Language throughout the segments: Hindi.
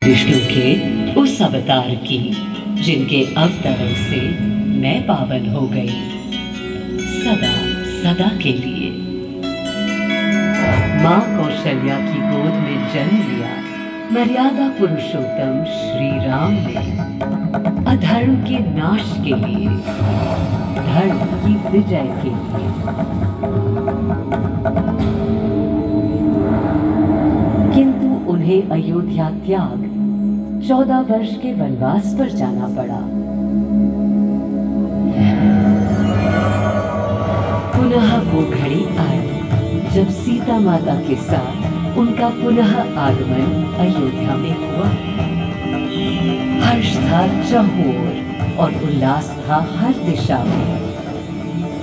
विष्णु के उस अवतार की जिनके अवतरण से मैं पावन हो गई, सदा सदा के लिए। माँ कौशल्या की गोद में जन्म लिया मर्यादा पुरुषोत्तम श्री राम ने अधर्म के नाश के लिए, धर्म की विजय के लिए। किंतु उन्हें अयोध्या त्याग 14 वर्ष के वनवास पर जाना पड़ा। पुनः वो घड़ी आई जब सीता माता के साथ उनका पुनः आगमन अयोध्या में हुआ। हर्ष था चहुओर और उल्लास था हर दिशा में।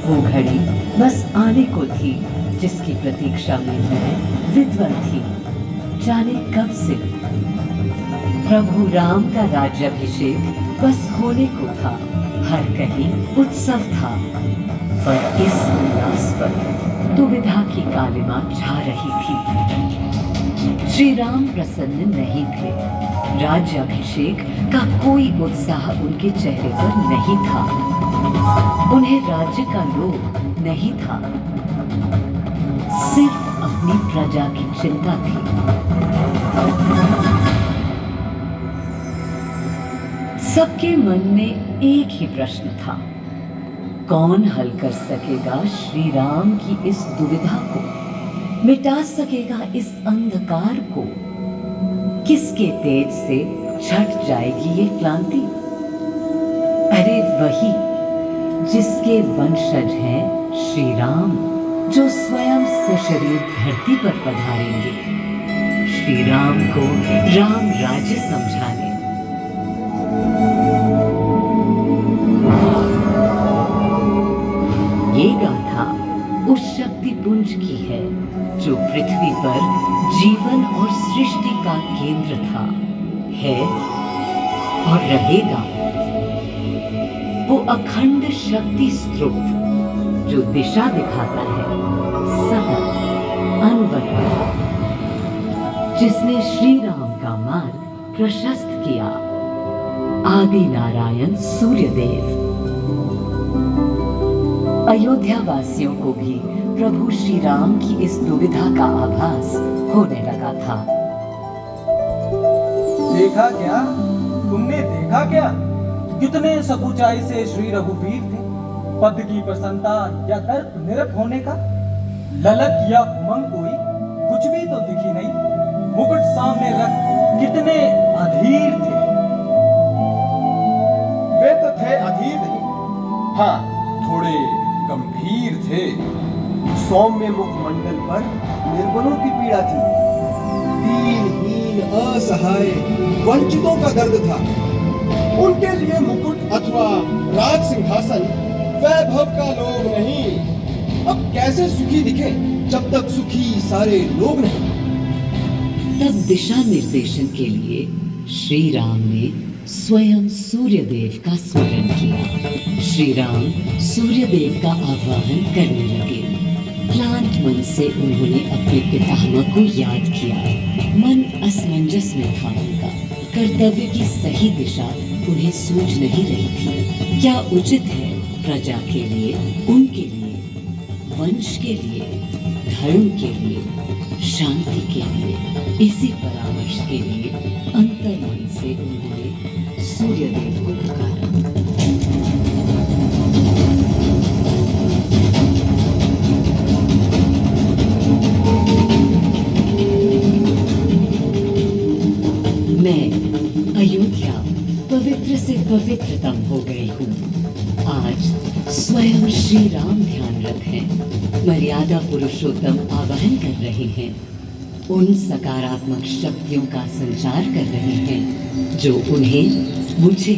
वो घड़ी बस आने को थी जिसकी प्रतीक्षा में मैं विद्वर थी, जाने कब से। प्रभु राम का राज्याभिषेक बस होने को था, हर कहीं उत्सव था। पर इस उल्लास पर दुविधा की कालिमा छा रही थी। श्री राम प्रसन्न नहीं थे। राज्याभिषेक का कोई उत्साह उनके चेहरे पर नहीं था। उन्हें राज्य का लोभ नहीं था, सिर्फ अपनी प्रजा की चिंता थी। सबके मन में एक ही प्रश्न था, कौन हल कर सकेगा श्री राम की इस दुविधा को, मिटा सकेगा इस अंधकार को? किसके तेज से छट जाएगी ये क्लांति? अरे वही जिसके वंशज हैं श्री राम, जो स्वयं सशरीर धरती पर पधारेंगे श्री राम को राम राज्य समझाने। ये गाथा उस शक्ति पुंज की है जो पृथ्वी पर जीवन और सृष्टि का केंद्र था, है और रहेगा। वो अखंड शक्ति स्रोत जो दिशा दिखाता है सतत अनवरत, जिसने श्री राम का मार्ग प्रशस्त किया। आदि नारायण सूर्यदेव। अयोध्या वासियों को भी प्रभु श्री राम की इस दुविधा का आभास होने लगा था। देखा क्या? तुमने देखा क्या? कितने सब ऊंचाई से श्री रघुवीर थे। पद की प्रसन्नता या दर्प निरप होने का ललक या उमंग कोई कुछ भी तो दिखी नहीं। मुकुट सामने रख कितने अधीर थे। वे तो थे अधीर नहीं, हाँ थोड़े गंभीर थे। सौम्य मुखमंडल पर निर्बलों की पीड़ा थी, दीनहीन असहाय वंचितों का दर्द था। उनके लिए मुकुट अथवा राज सिंहासन वैभव का लोभ नहीं। अब कैसे सुखी दिखे जब तक सुखी सारे लोग नहीं। तब दिशा निर्देशन के लिए श्री राम ने स्वयं सूर्यदेव का स्मरण किया। श्री राम सूर्यदेव का आह्वान करने लगे। क्लांत मन से उन्होंने अपने पितामह को याद किया। मन असमंजस में था उनका। कर्तव्य की सही दिशा उन्हें सूझ नहीं रही थी। क्या उचित है प्रजा के लिए, उनके लिए, वंश के लिए, धर्म के लिए, शांति के लिए? इसी परामर्श के लिए अंतर्मन से उन्होंने सूर्यदेव को पुकारा। मैं अयोध्या पवित्र से पवित्रतम हो गई हूँ। आज स्वयं श्री राम ध्यान रखें, मर्यादा पुरुषोत्तम आवाहन कर रहे हैं। उन सकारात्मक शक्तियों का संचार कर रहे हैं जो उन्हें, मुझे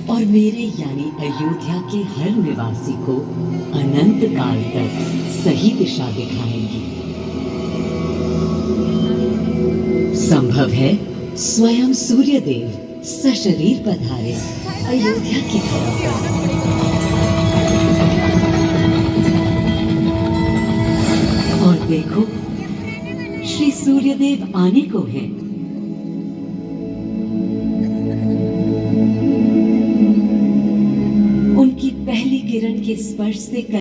और मेरे यानी अयोध्या के हर निवासी को अनंत काल तक सही दिशा दिखाएंगी। संभव है स्वयं सूर्यदेव सशरीर पधारे अयोध्या की धरा पर। और देखो, श्री सूर्यदेव आने को हैं। पहली किरण के स्पर्श से